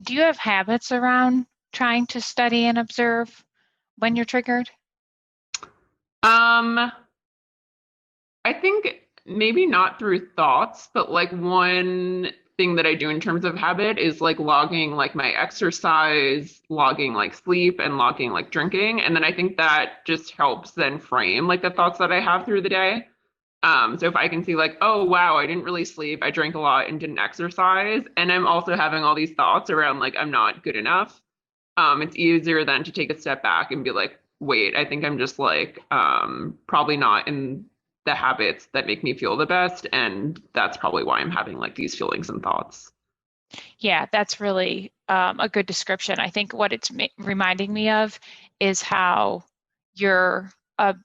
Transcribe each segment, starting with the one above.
Do you have habits around trying to study and observe when you're triggered? Um, I think maybe not through thoughts, but like one thing that I do in terms of habit is like logging like my exercise, logging like sleep, and logging like drinking. And then I think that just helps then frame like the thoughts that I have through the day. So if I can see like, oh wow, I didn't really sleep, I drank a lot and didn't exercise, and I'm also having all these thoughts around like I'm not good enough. It's easier then to take a step back and be like, wait, I think I'm just like probably not in the habits that make me feel the best, and that's probably why I'm having like these feelings and thoughts. Yeah, that's really a good description. I think what it's reminding me of is how you're a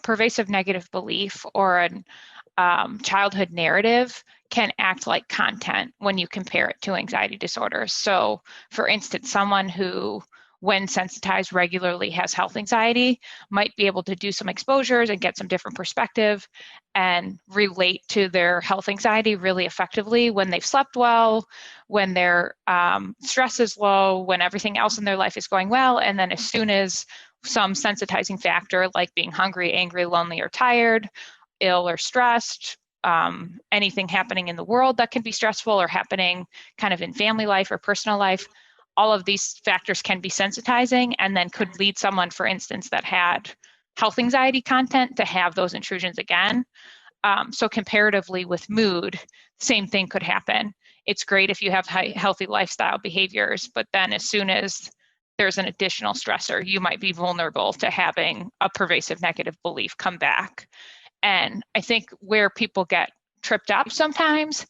pervasive negative belief or an childhood narrative can act like content when you compare it to anxiety disorders. So, for instance, someone who, when sensitized regularly, has health anxiety might be able to do some exposures and get some different perspective and relate to their health anxiety really effectively when they've slept well, when their stress is low, when everything else in their life is going well. And then as soon as some sensitizing factor like being hungry, angry, lonely, or tired, ill or stressed, anything happening in the world that can be stressful or happening kind of in family life or personal life, all of these factors can be sensitizing and then could lead someone, for instance, that had health anxiety content to have those intrusions again. So comparatively with mood, same thing could happen. It's great if you have healthy lifestyle behaviors, but then as soon as there's an additional stressor, you might be vulnerable to having a pervasive negative belief come back. And I think where people get tripped up sometimes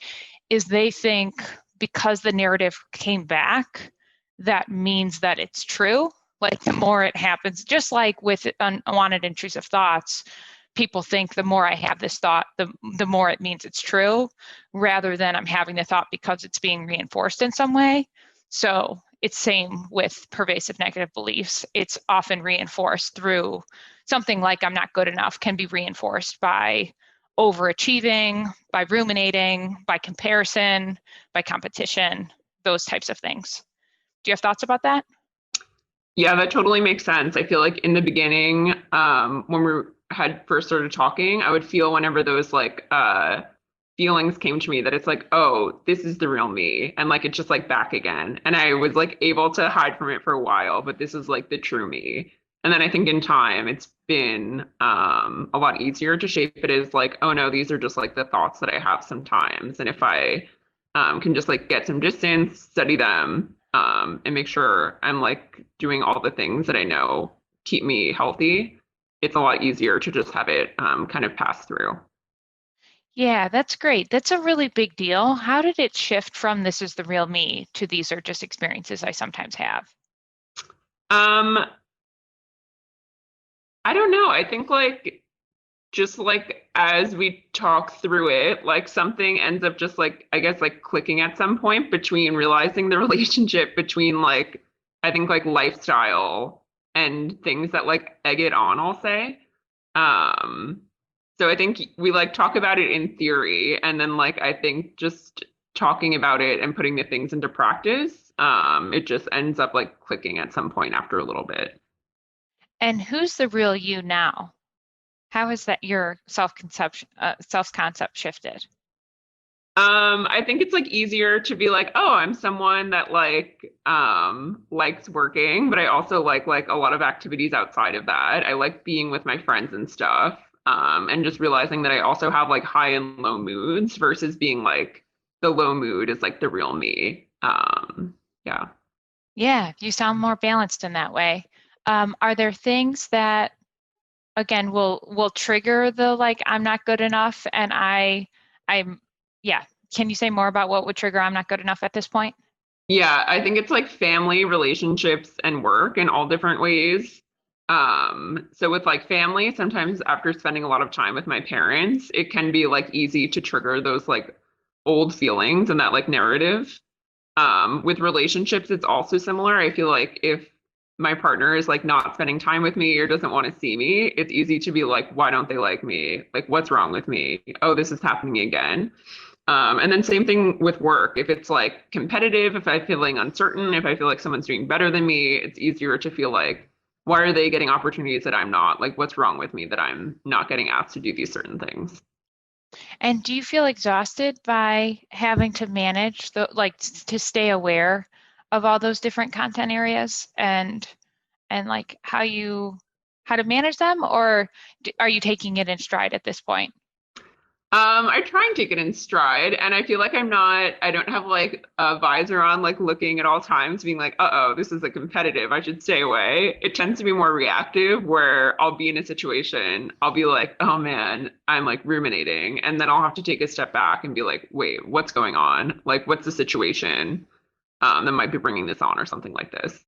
is they think because the narrative came back, that means that it's true. Like the more it happens, just like with unwanted intrusive thoughts, people think the more I have this thought, the more it means it's true, rather than I'm having the thought because it's being reinforced in some way. So it's same with pervasive negative beliefs. It's often reinforced through something like I'm not good enough can be reinforced by overachieving, by ruminating, by comparison, by competition, those types of things. Do you have thoughts about that? Yeah, that totally makes sense. I feel like in the beginning, when we had first started talking, I would feel whenever those like feelings came to me that it's like, oh, this is the real me. And like it's just like back again. And I was like able to hide from it for a while, but this is like the true me. And then I think in time it's been a lot easier to shape it as like, oh no, these are just like the thoughts that I have sometimes. And if I can just like get some distance, study them, and make sure I'm like doing all the things that I know keep me healthy, it's a lot easier to just have it kind of pass through. Yeah, that's great. That's a really big deal. How did it shift from this is the real me to these are just experiences I sometimes have? Um, I don't know. I think like just like as we talk through it, like something ends up just like I guess like clicking at some point between realizing the relationship between like I think like lifestyle and things that like egg it on, I'll say. Um, so I think we like talk about it in theory, and then like I think just talking about it and putting the things into practice, it just ends up like clicking at some point after a little bit. And who's the real you now? How has that your self-conception, self-concept shifted? I think it's like easier to be like, oh, I'm someone that like likes working, but I also like a lot of activities outside of that. I like being with my friends and stuff. And just realizing that I also have like high and low moods versus being like the low mood is like the real me. Yeah. Yeah, you sound more balanced in that way. Are there things that again will trigger the like I'm not good enough and I'm yeah. Can you say more about what would trigger I'm not good enough at this point? Yeah, I think it's like family, relationships, and work in all different ways. So with like family, sometimes after spending a lot of time with my parents, it can be like easy to trigger those like old feelings and that like narrative. With relationships, it's also similar. I feel like if my partner is like not spending time with me or doesn't want to see me, it's easy to be like, why don't they like me? Like, what's wrong with me? Oh, this is happening again. And then same thing with work. If it's like competitive, if I'm feeling uncertain, if I feel like someone's doing better than me, it's easier to feel like, why are they getting opportunities that I'm not? Like, what's wrong with me that I'm not getting asked to do these certain things? And do you feel exhausted by having to manage to stay aware of all those different content areas and like how to manage them, or are you taking it in stride at this point? I try and take it in stride, and I feel like I don't have like a visor on, like looking at all times, being like, uh-oh, this is a competitive, I should stay away. It tends to be more reactive where I'll be in a situation, I'll be like, oh man, I'm like ruminating, and then I'll have to take a step back and be like, wait, what's going on? Like, what's the situation that might be bringing this on or something like this?